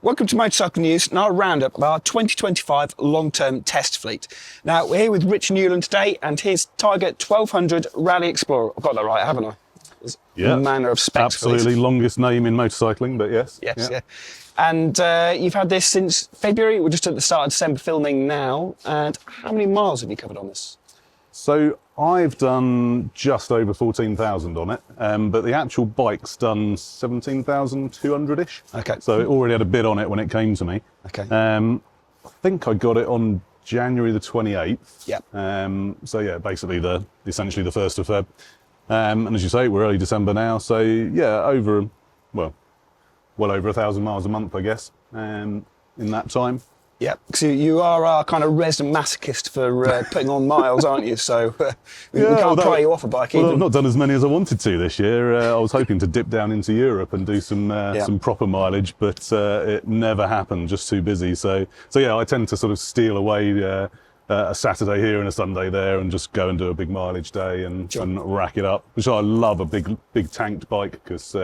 Welcome to Motorcycle News and our roundup of our 2025 long-term test fleet. Now, we're here with Rich Newland today and his Tiger 1200 Rally Explorer. I've got that right, haven't I? Yeah, manner of specs. absolutely longest name in motorcycling, but yes. Yes, yeah. And you've had this since February. We're just at the start of December filming now. And how many miles have you covered on this? So I've done just over 14,000 on it, but the actual bike's done 17,200-ish. Okay. So it already had a bit on it when it came to me. Okay. I think I got it on January the 28th. Yep. So yeah, basically essentially the 1st of Feb. And as you say, we're early December now. So yeah, well over 1,000 miles a month, I guess, in that time. Yeah, so you are our kind of resident masochist for putting on miles, aren't you? So we can't pry you off a bike Well, either. I've not done as many as I wanted to this year. I was hoping to dip down into Europe and do some proper mileage, but it never happened, just too busy. So yeah, I tend to sort of steal away a Saturday here and a Sunday there and just go and do a big mileage day and rack it up, which I love, a big tanked bike, because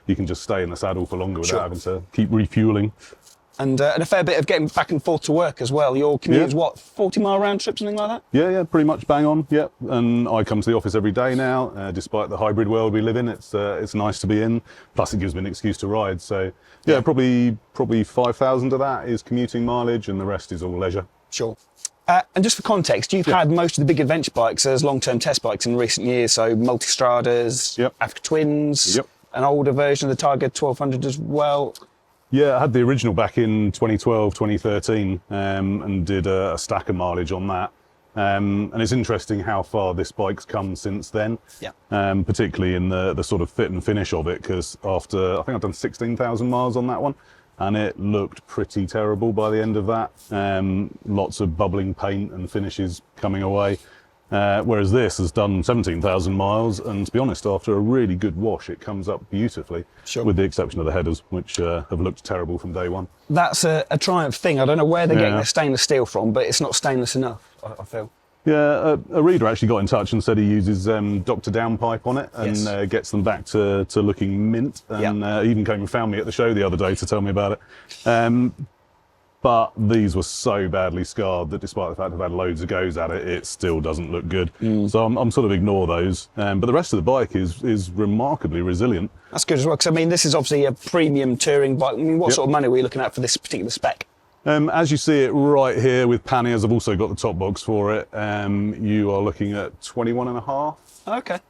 you can just stay in the saddle for longer without having to keep refueling. And a fair bit of getting back and forth to work as well. Your commute is what, 40-mile round trip, something like that? Yeah, pretty much bang on. Yeah, and I come to the office every day now. Despite the hybrid world we live in, it's nice to be in. Plus, it gives me an excuse to ride. So yeah, probably 5,000 of that is commuting mileage, and the rest is all leisure. Sure. And just for context, you've had most of the big adventure bikes as long-term test bikes in recent years. So Multistradas, Africa Twins, an older version of the Tiger 1200 as well. Yeah, I had the original back in 2012, 2013, and did a stack of mileage on that. And it's interesting how far this bike's come since then, particularly in the sort of fit and finish of it, because I think I've done 16,000 miles on that one, and it looked pretty terrible by the end of that. Lots of bubbling paint and finishes coming away. Whereas this has done 17,000 miles, and to be honest, after a really good wash, it comes up beautifully, with the exception of the headers, which have looked terrible from day one. That's a Triumph thing. I don't know where they're getting their stainless steel from, but it's not stainless enough, I feel. Yeah, a reader actually got in touch and said he uses Dr. Downpipe on it and gets them back to looking mint, and even came and found me at the show the other day to tell me about it. But these were so badly scarred that despite the fact I've had loads of goes at it, it still doesn't look good. So I'm sort of ignore those. But the rest of the bike is remarkably resilient. That's good as well, because I mean, this is obviously a premium touring bike. I mean, what sort of money were you looking at for this particular spec? As you see it right here with panniers, I've also got the top box for it. You are looking at 21.5. Okay.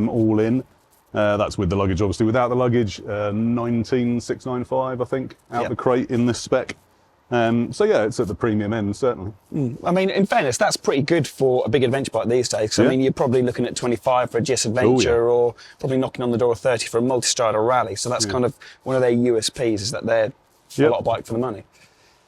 All in. That's with the luggage, obviously. Without the luggage, 19,695, I think, out the crate in this spec. So yeah, it's at the premium end, certainly. I mean, in fairness, that's pretty good for a big adventure bike these days. I mean, you're probably looking at 25 for a GS Adventure, or probably knocking on the door of 30 for a Multistrada Rally. So that's kind of one of their USPs, is that they're a lot of bike for the money.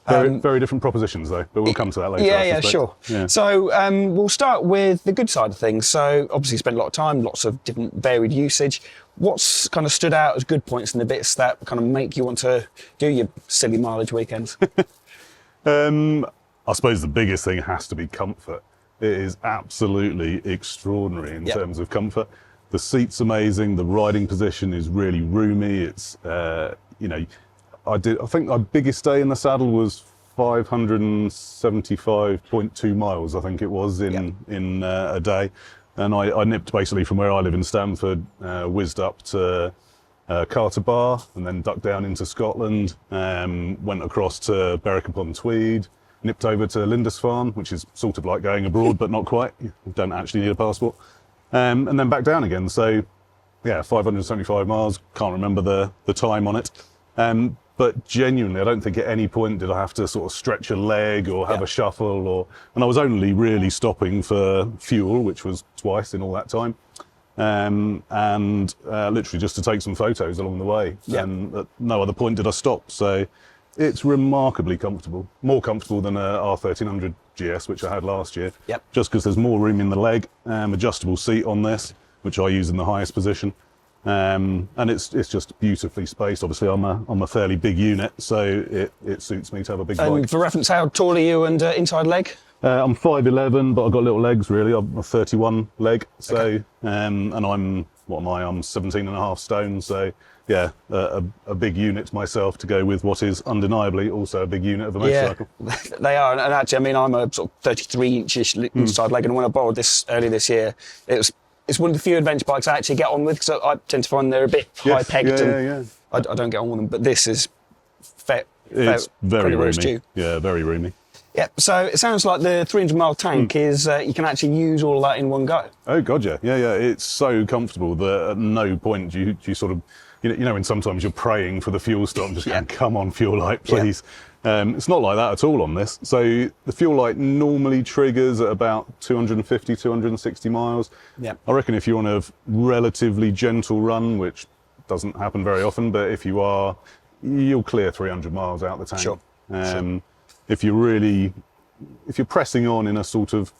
Very different propositions, though, but we'll come to that later. Yeah, sure. Yeah. So we'll start with the good side of things. So obviously you spent a lot of time, lots of different varied usage. What's kind of stood out as good points and the bits that kind of make you want to do your silly mileage weekends? I suppose the biggest thing has to be comfort. It is absolutely extraordinary in terms of comfort. The seat's amazing. The riding position is really roomy. It's, I think my biggest day in the saddle was 575.2 miles, I think it was, in a day. And I nipped basically from where I live in Stamford, whizzed up to Carter Bar, and then ducked down into Scotland, went across to Berwick-upon-Tweed, nipped over to Lindisfarne, which is sort of like going abroad, but not quite. You don't actually need a passport. And then back down again. So yeah, 575 miles, can't remember the time on it. But genuinely, I don't think at any point did I have to sort of stretch a leg or have a shuffle, and I was only really stopping for fuel, which was twice in all that time, and literally just to take some photos along the way. And at no other point did I stop. So it's remarkably comfortable, more comfortable than a R1300 GS, which I had last year, just because there's more room in the leg, adjustable seat on this, which I use in the highest position. And it's just beautifully spaced. Obviously, I'm a fairly big unit, so it suits me to have a big bike. And for reference, how tall are you and inside leg? I'm 5'11", but I've got little legs really. I'm a 31 leg, so and I'm what am I? I'm 17.5 stone. So yeah, a big unit to myself to go with what is undeniably also a big unit of a motorcycle. Yeah, they are. And actually, I mean, I'm a sort of 33-inch inside leg, and when I borrowed this earlier this year, it's one of the few adventure bikes I actually get on with, because I tend to find they're a bit high-pegged, and I don't get on with them. But this is it's very roomy. Due. Yeah, very roomy. Yeah, so it sounds like the 300-mile tank is, you can actually use all of that in one go. Oh, God, yeah. Yeah. It's so comfortable that at no point do you sort of, you know, when sometimes you're praying for the fuel stop and just going, come on, fuel light, please. Yeah. It's not like that at all on this. So the fuel light normally triggers at about 250, 260 miles. Yeah. I reckon if you're on a relatively gentle run, which doesn't happen very often, but if you are, you'll clear 300 miles out the tank. Sure. If you're pressing on in a sort of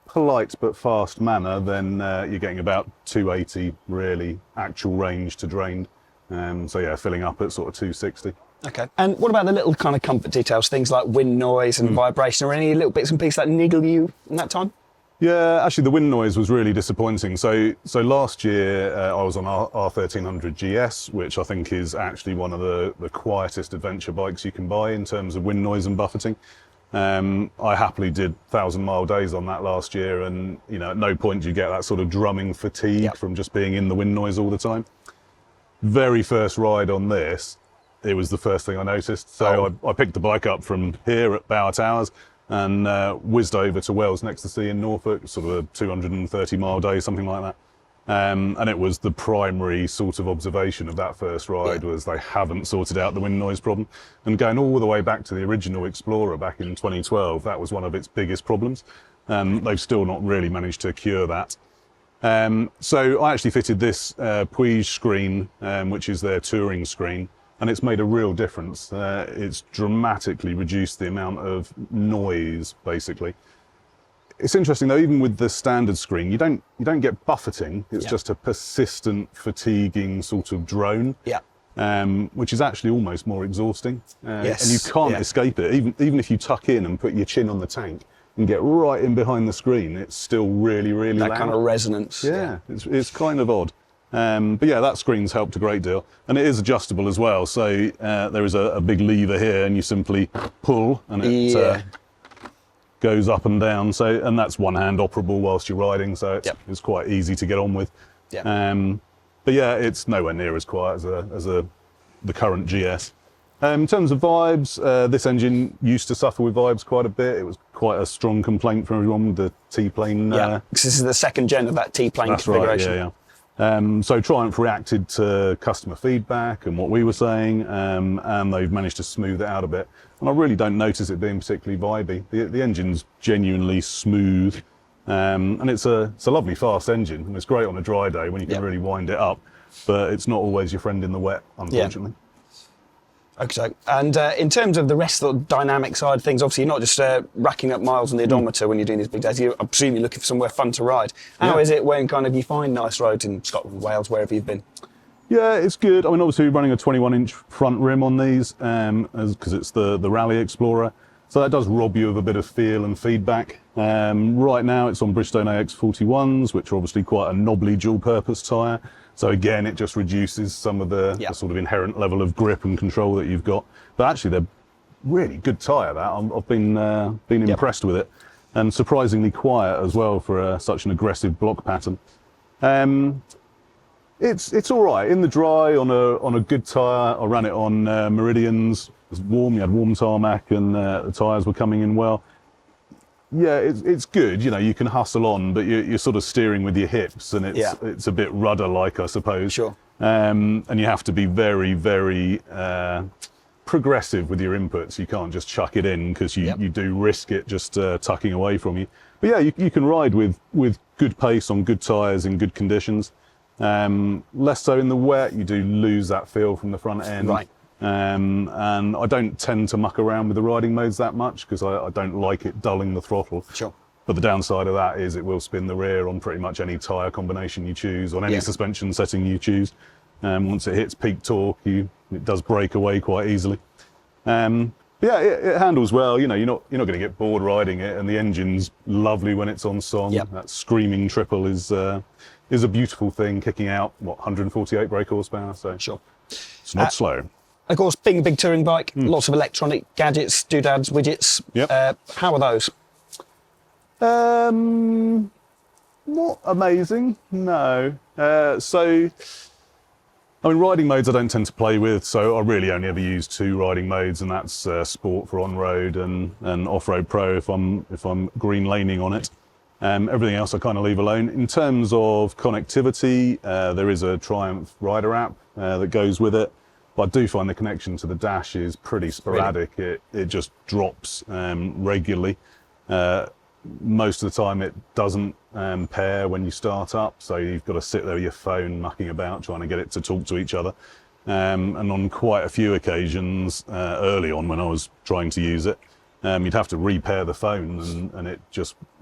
polite but fast manner, then you're getting about 280 really actual range to drained. So yeah, filling up at sort of 260. Okay. And what about the little kind of comfort details, things like wind noise and vibration, or any little bits and pieces that niggle you in that time? Yeah, actually the wind noise was really disappointing. So last year I was on R1300 GS, which I think is actually one of the quietest adventure bikes you can buy in terms of wind noise and buffeting. I happily did 1,000-mile days on that last year, and you know, at no point do you get that sort of drumming fatigue from just being in the wind noise all the time. Very first ride on this, it was the first thing I noticed. So I picked the bike up from here at Bower Towers and whizzed over to Wells next to sea in Norfolk, sort of a 230-mile day, something like that. And it was the primary sort of observation of that first ride was they haven't sorted out the wind noise problem. And going all the way back to the original Explorer back in 2012, that was one of its biggest problems. They've still not really managed to cure that. So I actually fitted this Puig screen, which is their touring screen, and it's made a real difference. It's dramatically reduced the amount of noise, basically. It's interesting though, even with the standard screen, you don't get buffeting. It's just a persistent, fatiguing sort of drone, which is actually almost more exhausting. And you can't escape it. Even if you tuck in and put your chin on the tank and get right in behind the screen, it's still really, really loud. That kind of resonance. Yeah. It's kind of odd. But yeah, that screen's helped a great deal, and it is adjustable as well. So there is a big lever here, and you simply pull, and it goes up and down. So, and that's one-hand operable whilst you're riding, so it's quite easy to get on with. But yeah, it's nowhere near as quiet as the current GS. In terms of vibes, this engine used to suffer with vibes quite a bit. It was quite a strong complaint from everyone with the T-plane. This is the second gen of that T-plane configuration. Right, so Triumph reacted to customer feedback and what we were saying, and they've managed to smooth it out a bit. And I really don't notice it being particularly vibey. The engine's genuinely smooth, and it's a lovely fast engine, and it's great on a dry day when you can really wind it up, but it's not always your friend in the wet, unfortunately. Okay, and in terms of the rest of the dynamic side of things, obviously you're not just racking up miles on the odometer when you're doing these big days. You're presumably looking for somewhere fun to ride. How is it when kind of you find nice roads in Scotland, Wales, wherever you've been? Yeah, it's good. I mean, obviously we're running a 21-inch front rim on these because it's the Rally Explorer. So that does rob you of a bit of feel and feedback. Right now it's on Bridgestone AX41s, which are obviously quite a knobbly dual-purpose tyre. So again, it just reduces some of the sort of inherent level of grip and control that you've got. But actually, they're really good tyre. I've been impressed with it, and surprisingly quiet as well for such an aggressive block pattern. It's all right in the dry on a good tyre. I ran it on Meridians. It was warm. You had warm tarmac, and the tyres were coming in well. Yeah, it's good. You know, you can hustle on, but you're sort of steering with your hips, and it's a bit rudder-like, I suppose. Sure. And you have to be very, very progressive with your inputs. You can't just chuck it in because you do risk it just tucking away from you. But yeah, you can ride with good pace on good tyres in good conditions. Less so in the wet. You do lose that feel from the front end. Right. And I don't tend to muck around with the riding modes that much because I don't like it dulling the throttle. Sure. But the downside of that is it will spin the rear on pretty much any tyre combination you choose, on any suspension setting you choose. Once it hits peak torque, it does break away quite easily. Yeah, it handles well. You know, you're not going to get bored riding it, and the engine's lovely when it's on song. That screaming triple is is a beautiful thing, kicking out, 148 brake horsepower, so Sure. it's not slow. Of course, being a big touring bike, lots of electronic gadgets, doodads, widgets. Yep. How are those? Not amazing, no. I mean, riding modes I don't tend to play with, so I really only ever use 2 riding modes, and that's Sport for on-road and Off-Road Pro if I'm green laning on it. Everything else I kind of leave alone. In terms of connectivity, there is a Triumph Rider app that goes with it, but I do find the connection to the dash is pretty sporadic. Really? It just drops regularly. Most of the time it doesn't pair when you start up, so you've got to sit there with your phone mucking about trying to get it to talk to each other. And on quite a few occasions early on when I was trying to use it, you'd have to repair the phone, and it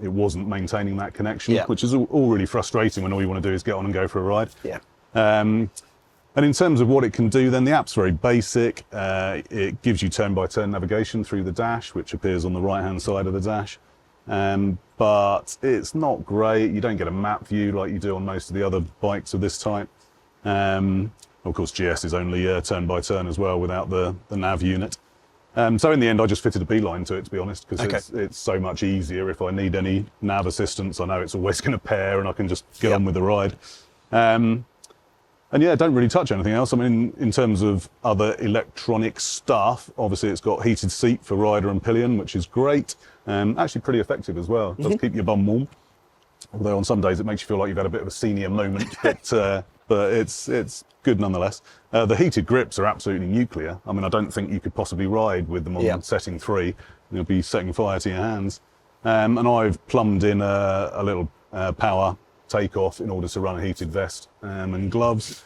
wasn't maintaining that connection, which is all really frustrating when all you want to do is get on and go for a ride. And in terms of what it can do, then the app's very basic. It gives you turn-by-turn navigation through the dash, which appears on the right-hand side of the dash. But it's not great. You don't get a map view like you do on most of the other bikes of this type. Of course, GS is only turn-by-turn as well without the nav unit. So in the end, I just fitted a beeline to it, to be honest, because it's so much easier. If I need any nav assistance, I know it's always going to pair and I can just get on with the ride. And yeah, don't really touch anything else. I mean, in terms of other electronic stuff, obviously it's got heated seat for rider and pillion, which is great. Actually pretty effective as well. It does keep your bum warm. Although on some days it makes you feel like you've had a bit of a senior moment, but it's good nonetheless. The heated grips are absolutely nuclear. I mean, I don't think you could possibly ride with them on setting 3. You'll be setting fire to your hands. And I've plumbed in a little power takeoff in order to run a heated vest and gloves.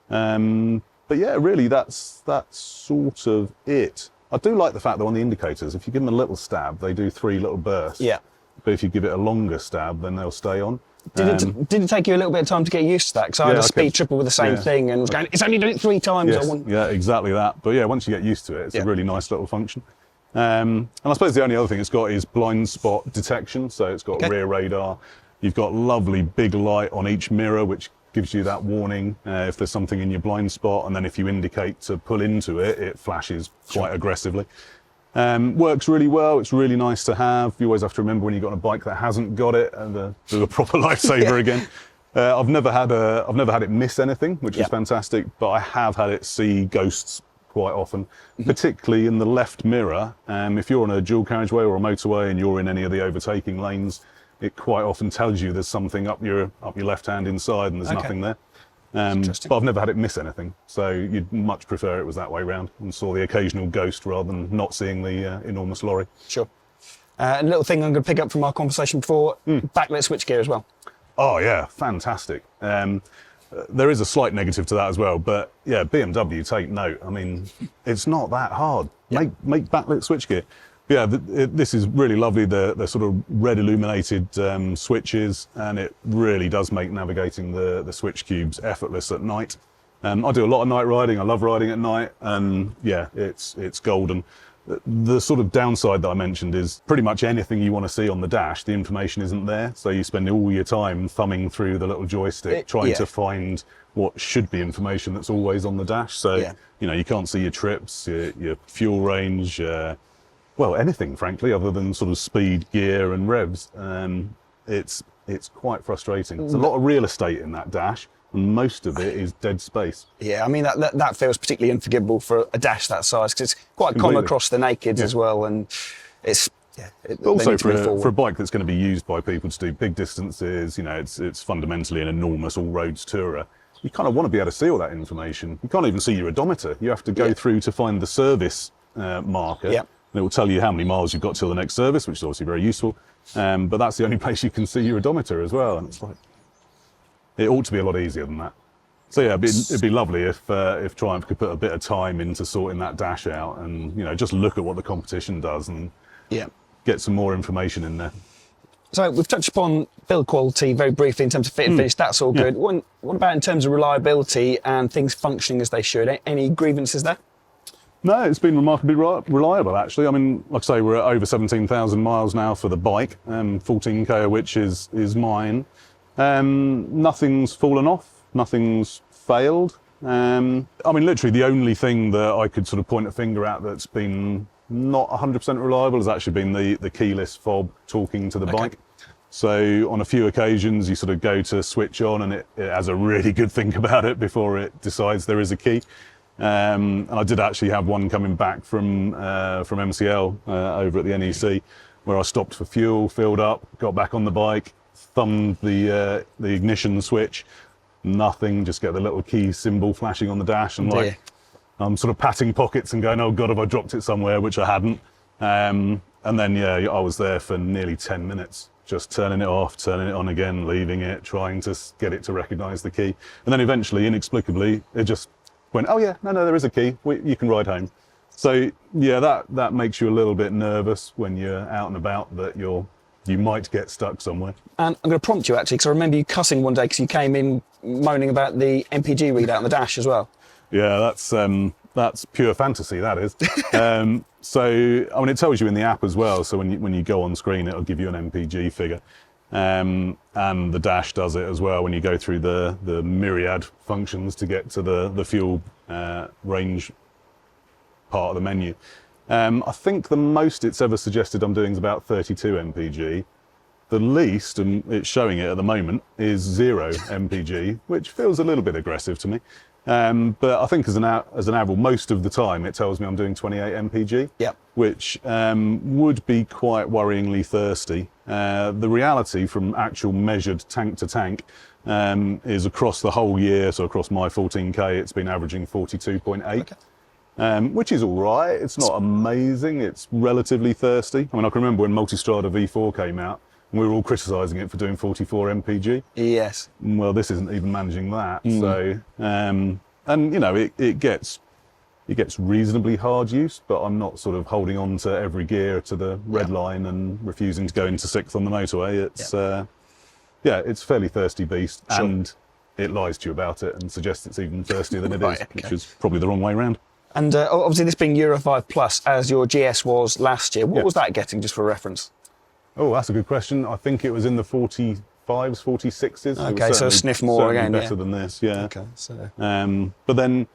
But yeah, really that's sort of it. I do like the fact that on the indicators, if you give them a little stab, they do 3 little bursts. Yeah. But if you give it a longer stab, then they'll stay on. Did it take you a little bit of time to get used to that? Because I had a speed triple with the same thing and was going, it's only doing it 3 times. Yes. Yeah, exactly that. But yeah, once you get used to it, it's a really nice little function. And I suppose the only other thing it's got is blind spot detection. So it's got rear radar. You've got lovely big light on each mirror, which gives you that warning if there's something in your blind spot. And then if you indicate to pull into it, it flashes quite aggressively. Works really well. It's really nice to have. You always have to remember when you've got a bike that hasn't got it, and do a proper lifesaver again. I've never had it miss anything, which is fantastic. But I have had it see ghosts quite often, particularly in the left mirror. If you're on a dual carriageway or a motorway and you're in any of the overtaking lanes, it quite often tells you there's something up your left hand inside and there's nothing there. But I've never had it miss anything, so you'd much prefer it was that way round and saw the occasional ghost rather than not seeing the enormous lorry. Sure. A little thing I'm going to pick up from our conversation before, backlit switchgear as well. Oh yeah, fantastic. There is a slight negative to that as well, but yeah, BMW, take note. I mean, it's not that hard. Make backlit switchgear. Yeah, this is really lovely, the sort of red illuminated switches, and it really does make navigating the switch cubes effortless at night. I do a lot of night riding, I love riding at night, and yeah, it's golden. The sort of downside that I mentioned is pretty much anything you want to see on the dash, the information isn't there, so you spend all your time thumbing through the little joystick trying to find what should be information that's always on the dash. So, you know, you can't see your trips, your fuel range, well, anything, frankly, other than sort of speed, gear and revs. It's quite frustrating. There's a lot of real estate in that dash, and most of it is dead space. Yeah, I mean, that feels particularly unforgivable for a dash that size, because it's quite common across the nakeds as well, and it's... also for a bike that's going to be used by people to do big distances, you know, it's fundamentally an enormous all-roads tourer. You kind of want to be able to see all that information. You can't even see your odometer. You have to go through to find the service marker. And it will tell you how many miles you've got till the next service, which is obviously very useful. But that's the only place you can see your odometer as well. And it's like, it ought to be a lot easier than that. So yeah, it'd be lovely if Triumph could put a bit of time into sorting that dash out, and you know, just look at what the competition does and get some more information in there. So we've touched upon build quality very briefly in terms of fit and finish. That's all good. What about in terms of reliability and things functioning as they should? Any grievances there? No, it's been remarkably reliable, actually. I mean, like I say, we're at over 17,000 miles now for the bike, 14k of which is mine. Nothing's fallen off, nothing's failed. I mean, literally the only thing that I could sort of point a finger at that's been not 100% reliable has actually been the keyless fob talking to the bike. So on a few occasions you sort of go to switch on and it has a really good think about it before it decides there is a key. And I did actually have one coming back from MCL over at the NEC, where I stopped for fuel, filled up, got back on the bike, thumbed the ignition switch, nothing, just get the little key symbol flashing on the dash, and like I'm sort of patting pockets and going, oh God, have I dropped it somewhere, which I hadn't. And then, yeah, I was there for nearly 10 minutes, just turning it off, turning it on again, leaving it, trying to get it to recognise the key. And then eventually, inexplicably, it just went, oh yeah, no, there is a key, you can ride home. So yeah, that makes you a little bit nervous when you're out and about, that you might get stuck somewhere. And I'm going to prompt you actually, because I remember you cussing one day because you came in moaning about the MPG readout on the dash as well. Yeah, that's pure fantasy, that is. So I mean, it tells you in the app as well. So when you go on screen, it'll give you an MPG figure, and the dash does it as well when you go through the myriad functions to get to the fuel range part of the menu. I think the most it's ever suggested I'm doing is about 32 MPG. The least, and it's showing it at the moment, is 0 MPG, which feels a little bit aggressive to me. But I think as an average, most of the time it tells me I'm doing 28 MPG, which would be quite worryingly thirsty. The reality from actual measured tank to tank is across the whole year, so across my 14K, it's been averaging 42.8. Which is all right. It's not amazing. It's relatively thirsty. I mean, I can remember when Multistrada V4 came out, and we were all criticising it for doing 44 MPG. Yes. Well, this isn't even managing that. So, and you know, it gets reasonably hard use, but I'm not sort of holding on to every gear to the red line and refusing to go into 6th on the motorway. It's it's a fairly thirsty beast, and it lies to you about it and suggests it's even thirstier than it is, which is probably the wrong way around. And obviously this being Euro 5 Plus, as your GS was last year, what was that getting, just for reference? Oh, that's a good question. I think it was in the 45s, 46s. Okay, so a sniff more again. Better than this, yeah. Okay, so. But then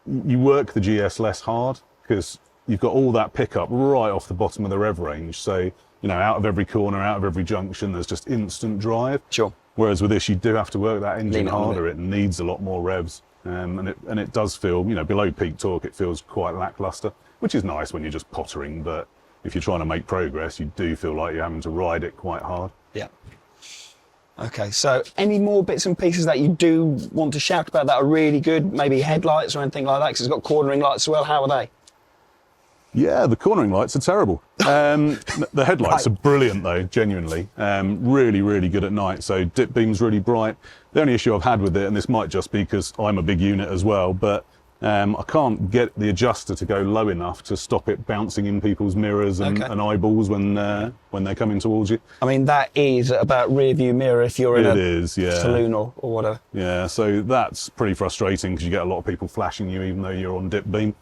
you work the GS less hard because you've got all that pickup right off the bottom of the rev range. So, you know, out of every corner, out of every junction, there's just instant drive. Sure. Whereas with this, you do have to work that engine harder. It needs a lot more revs. And it does feel, you know, below peak torque, it feels quite lackluster, which is nice when you're just pottering, but if you're trying to make progress, you do feel like you're having to ride it quite hard. Yeah. Okay, so any more bits and pieces that you do want to shout about that are really good? Maybe headlights or anything like that, because it's got cornering lights as well. How are they? Yeah, the cornering lights are terrible. The headlights are brilliant though, genuinely. Really, really good at night. So dip beam's really bright. The only issue I've had with it, and this might just be because I'm a big unit as well, but I can't get the adjuster to go low enough to stop it bouncing in people's mirrors and eyeballs when they're coming towards you. I mean, that is about rear view mirror if you're in a saloon or whatever. Yeah, so that's pretty frustrating because you get a lot of people flashing you even though you're on dip beam.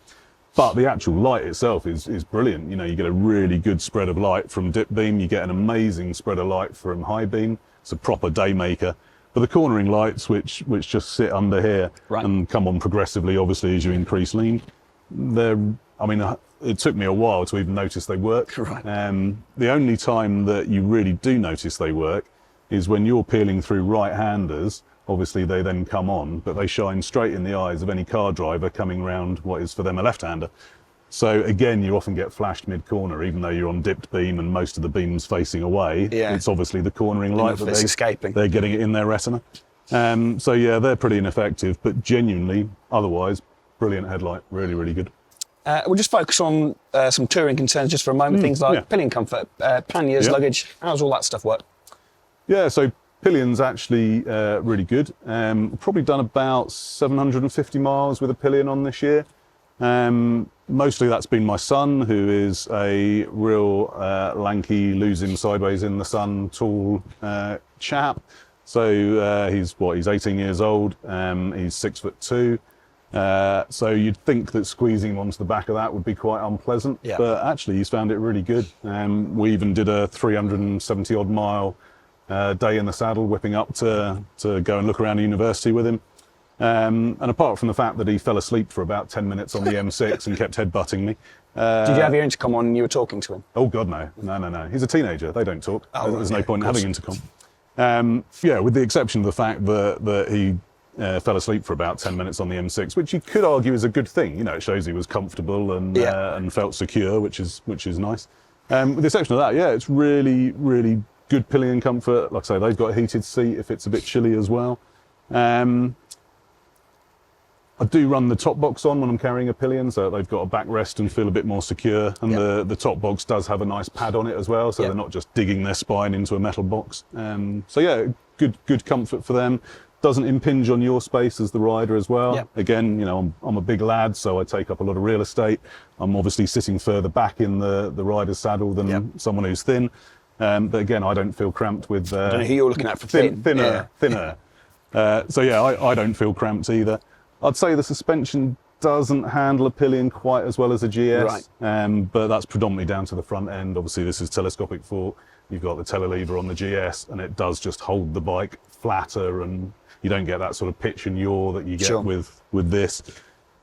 But the actual light itself is brilliant. You know, you get a really good spread of light from dip beam. You get an amazing spread of light from high beam. It's a proper day maker. But the cornering lights, which just sit under here and come on progressively, obviously, as you increase lean, it took me a while to even notice they work. The only time that you really do notice they work is when you're peeling through right-handers. Obviously, they then come on, but they shine straight in the eyes of any car driver coming round what is for them a left-hander. So again, you often get flashed mid-corner, even though you're on dipped beam and most of the beam's facing away. It's obviously the cornering light that they're getting it in their retina. So yeah, they're pretty ineffective, but genuinely, otherwise, brilliant headlight, really, really good. We'll just focus on some touring concerns just for a moment. Things like pillion comfort, panniers, luggage. How's all that stuff work? Yeah, so pillion's actually really good. Probably done about 750 miles with a pillion on this year. Mostly that's been my son, who is a real lanky, lose him sideways in the sun, tall chap. So he's 18 years old. He's 6'2". So you'd think that squeezing him onto the back of that would be quite unpleasant, but actually he's found it really good. We even did a 370 odd mile day in the saddle, whipping up to go and look around the university with him. And apart from the fact that he fell asleep for about 10 minutes on the M6 and kept headbutting me. Did you have your intercom on and you were talking to him? Oh God, no. No. He's a teenager. They don't talk. There's no point in having intercom. Yeah, with the exception of the fact that he fell asleep for about 10 minutes on the M6, which you could argue is a good thing. You know, it shows he was comfortable and felt secure, which is nice. With the exception of that, yeah, it's really, really good pillion comfort. Like I say, they've got a heated seat if it's a bit chilly as well. I do run the top box on when I'm carrying a pillion, so they've got a backrest and feel a bit more secure. And the top box does have a nice pad on it as well, so they're not just digging their spine into a metal box. So yeah, good comfort for them. Doesn't impinge on your space as the rider as well. Again, you know, I'm a big lad, so I take up a lot of real estate. I'm obviously sitting further back in the rider's saddle than someone who's thin. But again, I don't feel cramped with... I don't know who you're looking at for thinner. So yeah, I don't feel cramped either. I'd say the suspension doesn't handle a pillion quite as well as a GS, but that's predominantly down to the front end. Obviously, this is telescopic fork. You've got the telelever on the GS, and it does just hold the bike flatter, and you don't get that sort of pitch and yaw that you get with this.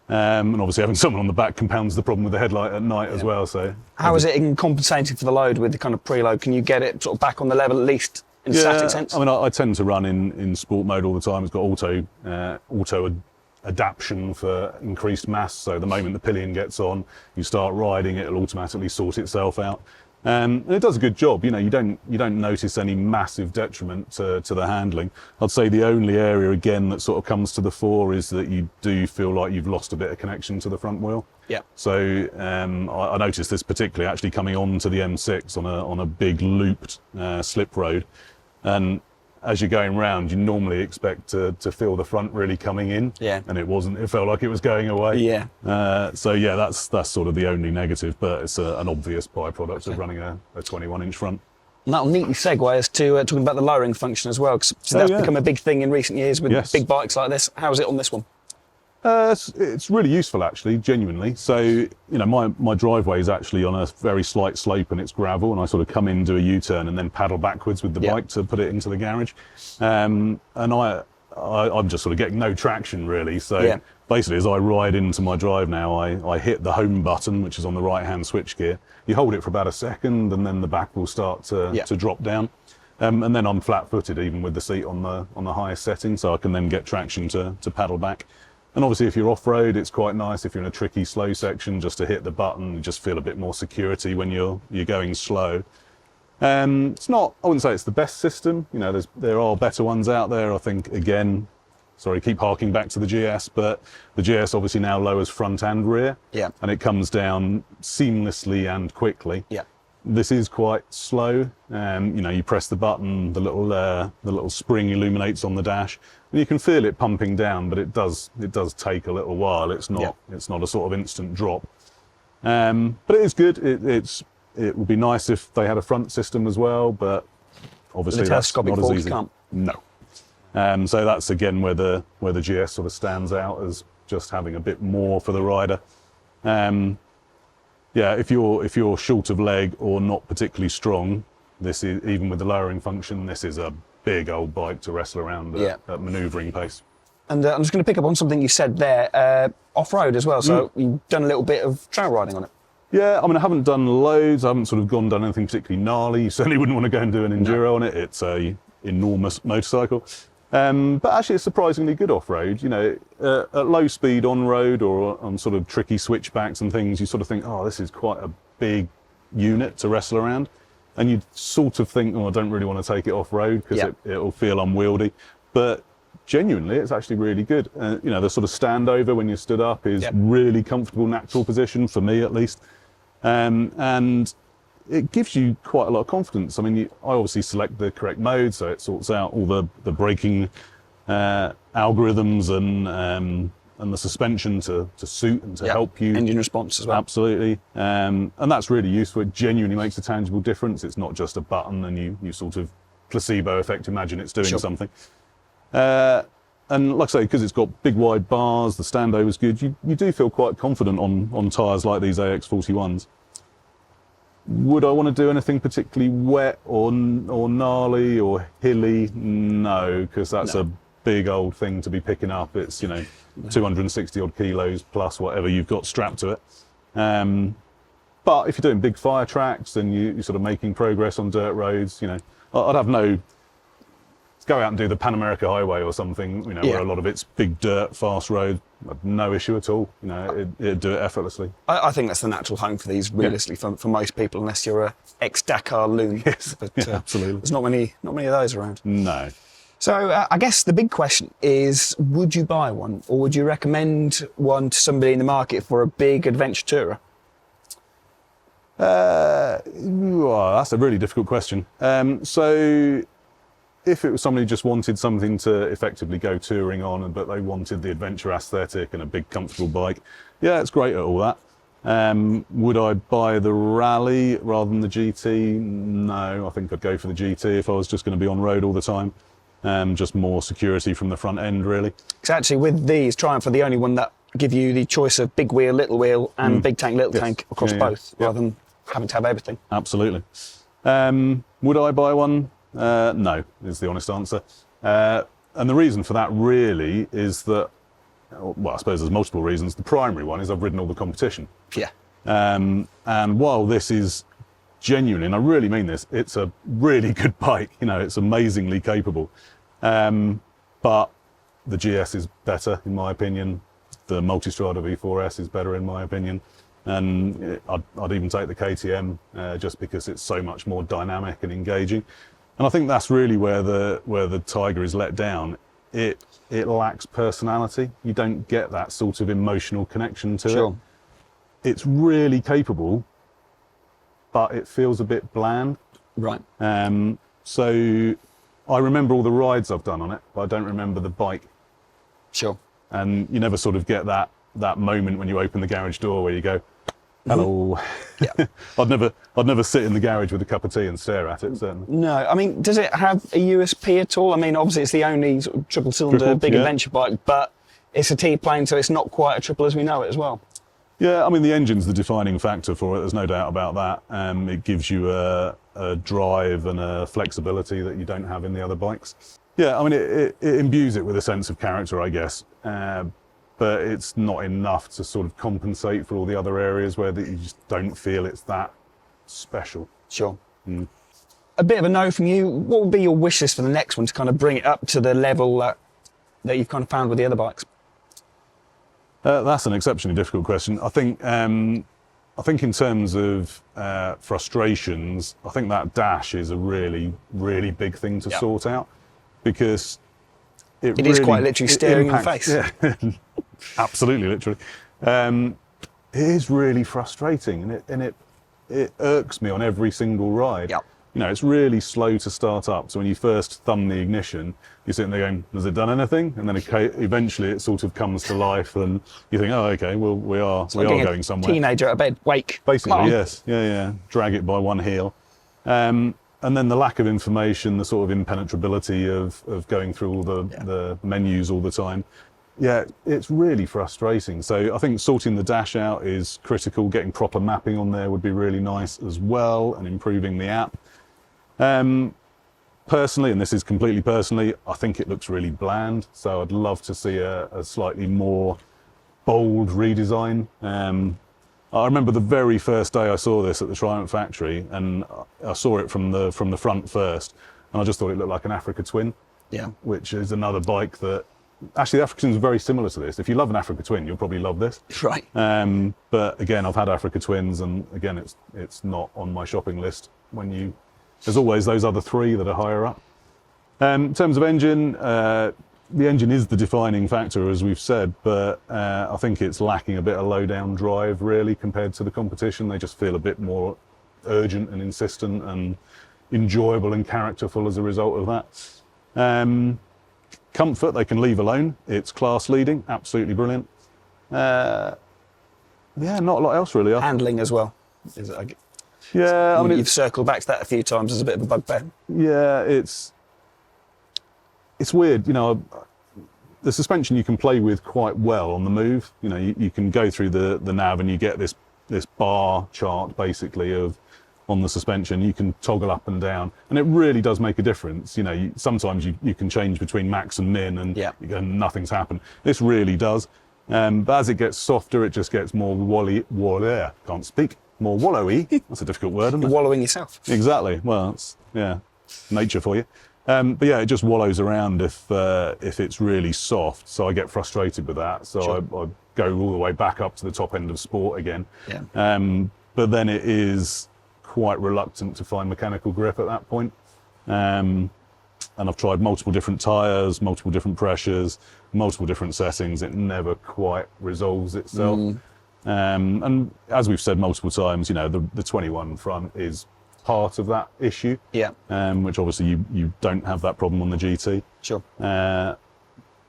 And obviously, having someone on the back compounds the problem with the headlight at night as well. So, how is it in compensating for the load with the kind of preload? Can you get it sort of back on the level at least in static sense? I mean, I tend to run in sport mode all the time. It's got auto adaptation for increased mass, so the moment the pillion gets on, you start riding, it'll automatically sort itself out, and it does a good job. You know, you don't notice any massive detriment to the handling. I'd say the only area again that sort of comes to the fore is that you do feel like you've lost a bit of connection to the front wheel. So I noticed this particularly actually coming onto the M6 on a big looped slip road, and as you're going round, you normally expect to feel the front really coming in, and it wasn't. It felt like it was going away. So yeah, that's sort of the only negative, but it's an obvious byproduct of running a 21-inch front. And that'll neatly segue us to talking about the lowering function as well, because that's become a big thing in recent years with big bikes like this. How's it on this one? It's really useful, actually, genuinely. So, you know, my driveway is actually on a very slight slope and it's gravel, and I sort of come in, do a U-turn and then paddle backwards with the bike to put it into the garage. And I'm just sort of getting no traction, really. So basically, as I ride into my drive now, I hit the home button, which is on the right-hand switchgear. You hold it for about a second and then the back will start to drop down. And then I'm flat-footed, even with the seat on the highest setting, so I can then get traction to paddle back. And obviously, if you're off-road, it's quite nice if you're in a tricky, slow section, just to hit the button and just feel a bit more security when you're going slow. It's not, I wouldn't say it's the best system. You know, there are better ones out there. I think, again, sorry, keep harking back to the GS, but the GS obviously now lowers front and rear. And it comes down seamlessly and quickly. This is quite slow. You know, you press the button, the little spring illuminates on the dash, and you can feel it pumping down, but it does take a little while. It's not a sort of instant drop. But it is good. It would be nice if they had a front system as well, but obviously that's not as easy. No. So that's again where the GS sort of stands out as just having a bit more for the rider. Yeah, if you're short of leg or not particularly strong, this is, even with the lowering function, this is a big old bike to wrestle around at manoeuvring pace. And I'm just going to pick up on something you said there, off-road as well. So you've done a little bit of trail riding on it. Yeah, I mean, I haven't done loads. I haven't sort of done anything particularly gnarly. You certainly wouldn't want to go and do an enduro on it. It's a enormous motorcycle. But actually, it's surprisingly good off-road. You know, at low speed on-road or on sort of tricky switchbacks and things, you sort of think, oh, this is quite a big unit to wrestle around. And you sort of think, oh, I don't really want to take it off-road because it'll feel unwieldy. But genuinely, it's actually really good. You know, the sort of standover when you're stood up is really comfortable, natural position, for me at least. And it gives you quite a lot of confidence. I mean, I obviously select the correct mode, so it sorts out all the braking algorithms and the suspension to suit and to help you. Engine response as well. Absolutely. And that's really useful. It genuinely makes a tangible difference. It's not just a button and you sort of placebo effect, imagine it's doing something. And like I say, because it's got big wide bars, the standover's good, you do feel quite confident on tyres like these AX41s. Would I want to do anything particularly wet or gnarly or hilly? No, because that's a big old thing to be picking up. It's 260 odd kilos plus whatever you've got strapped to it. But if you're doing big fire tracks and you're sort of making progress on dirt roads, I'd have no. Go out and do the Pan America Highway or something, where a lot of it's big dirt, fast road. No issue at all. It'd do it effortlessly. I think that's the natural home for these, realistically, for most people, unless you're a ex-Dakar loon. Yes, but, absolutely. There's not many of those around. No. So I guess the big question is, would you buy one, or would you recommend one to somebody in the market for a big adventure tourer? Well, that's a really difficult question. So if it was somebody who just wanted something to effectively go touring on, but they wanted the adventure aesthetic and a big comfortable bike, yeah, it's great at all that. Would I buy the Rally rather than the GT? No, I think I'd go for the GT if I was just going to be on road all the time. Just more security from the front end, really. Because actually with these, Triumph are the only one that give you the choice of big wheel, little wheel and big tank, little tank across both, rather than having to have everything. Absolutely. Would I buy one? No, is the honest answer. And the reason for that really is that, well, I suppose there's multiple reasons. The primary one is I've rid all the competition. Yeah. And while this is genuinely, and I really mean this, it's a really good bike. It's amazingly capable. But the GS is better, in my opinion. The Multistrada V4S is better, in my opinion. And I'd even take the KTM just because it's so much more dynamic and engaging. And I think that's really where the Tiger is let down. It lacks personality. You don't get that sort of emotional connection to it. It's really capable, but it feels a bit bland. Right. So I remember all the rides I've done on it, but I don't remember the bike. Sure. And you never sort of get that moment when you open the garage door where you go, hello. Yeah. I'd never sit in the garage with a cup of tea and stare at it, certainly. No, I mean, does it have a USP at all? I mean, obviously it's the only sort of triple cylinder big adventure bike, but it's a T-plane, so it's not quite a triple as we know it as well. Yeah, I mean, the engine's the defining factor for it, there's no doubt about that. It gives you a drive and a flexibility that you don't have in the other bikes. Yeah, I mean, it imbues it with a sense of character, I guess. But it's not enough to sort of compensate for all the other areas where you just don't feel it's that special. Sure. A bit of a no from you. What would be your wish list for the next one to kind of bring it up to the level that you've kind of found with the other bikes? That's an exceptionally difficult question. I think in terms of frustrations, I think that dash is a really, really big thing to sort out, because it is quite literally staring in the face. Yeah. Absolutely, literally. It is really frustrating, and it irks me on every single ride. Yep. It's really slow to start up. So when you first thumb the ignition, you're sitting there going, has it done anything? And then eventually it sort of comes to life, and you think, oh, okay, well, we are going somewhere. Teenager out of bed, wake. Basically, yes. Yeah. Drag it by one heel. And then the lack of information, the sort of impenetrability of going through all the menus all the time. Yeah, it's really frustrating. So I think sorting the dash out is critical. Getting proper mapping on there would be really nice as well, and improving the app. Personally, and this is completely personally, I think it looks really bland. So I'd love to see a slightly more bold redesign. I remember the very first day I saw this at the Triumph factory, and I saw it from the front first, and I just thought it looked like an Africa Twin. Yeah. Which is another bike that, actually, the Africa Twin is very similar to this. If you love an Africa Twin, you'll probably love this. Right. But again, I've had Africa Twins, and again, it's not on my shopping list. There's always those other three that are higher up. In terms of engine, the engine is the defining factor, as we've said, but I think it's lacking a bit of low-down drive, really, compared to the competition. They just feel a bit more urgent and insistent and enjoyable and characterful as a result of that. Comfort, they can leave alone. It's class leading, absolutely brilliant. Yeah, not a lot else really. Handling as well. Yeah, I mean, you've circled back to that a few times as a bit of a bugbear. Yeah, it's weird. The suspension you can play with quite well on the move. You can go through the nav and you get this bar chart basically of on the suspension. You can toggle up and down, and it really does make a difference. You know, sometimes you can change between max and min, and nothing's happened. This really does. But as it gets softer, it just gets more can't speak. More wallowy. That's a difficult word, isn't it? Wallowing yourself. Exactly. Well, it's, nature for you. But yeah, it just wallows around if it's really soft. So I get frustrated with that. So I go all the way back up to the top end of sport again. Yeah. But then it is quite reluctant to find mechanical grip at that point. And I've tried multiple different tyres, multiple different pressures, multiple different settings. It never quite resolves itself. And as we've said multiple times, you know, the 21 front is part of that issue. Yeah. Which obviously you don't have that problem on the GT. Sure. But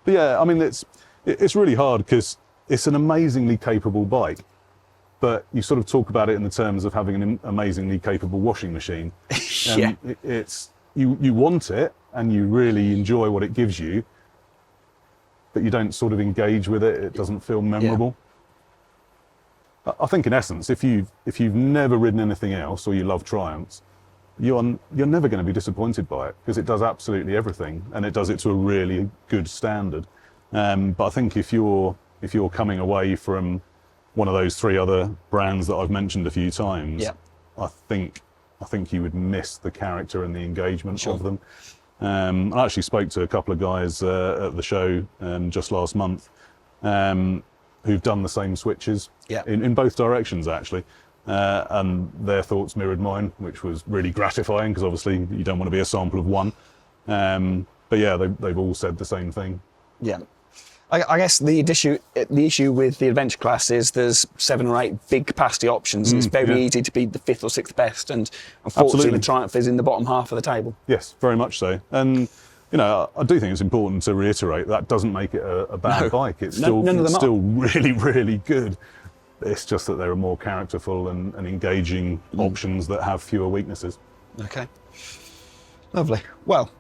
yeah, I mean, it's really hard because it's an amazingly capable bike, but you sort of talk about it in the terms of having an amazingly capable washing machine. Yeah. You want it and you really enjoy what it gives you, but you don't sort of engage with it. It doesn't feel memorable. I think in essence, if you've never ridden anything else or you love Triumphs, you're never going to be disappointed by it because it does absolutely everything and it does it to a really good standard. But I think if you're coming away from one of those 3 other brands that I've mentioned a few times, I think you would miss the character and the engagement of them. I actually spoke to a couple of guys at the show just last month who've done the same switches in both directions, actually. And their thoughts mirrored mine, which was really gratifying because obviously you don't want to be a sample of one. But yeah, they've all said the same thing. Yeah. I guess the issue with the adventure class is there's 7 or 8 big capacity options, and it's very easy to be the 5th or 6th best. And unfortunately, the Triumph is in the bottom half of the table. Yes, very much so. And you know, I do think it's important to reiterate that doesn't make it a bad bike. It's still really, really good. It's just that there are more characterful and engaging options that have fewer weaknesses. Okay. Lovely. Well,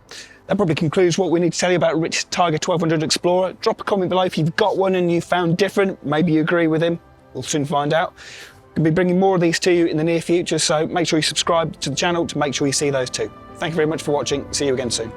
that probably concludes what we need to tell you about Rich Tiger 1200 Explorer. Drop a comment below if you've got one and you found different. Maybe you agree with him. We'll soon find out. We'll be bringing more of these to you in the near future, so make sure you subscribe to the channel to make sure you see those too. Thank you very much for watching. See you again soon.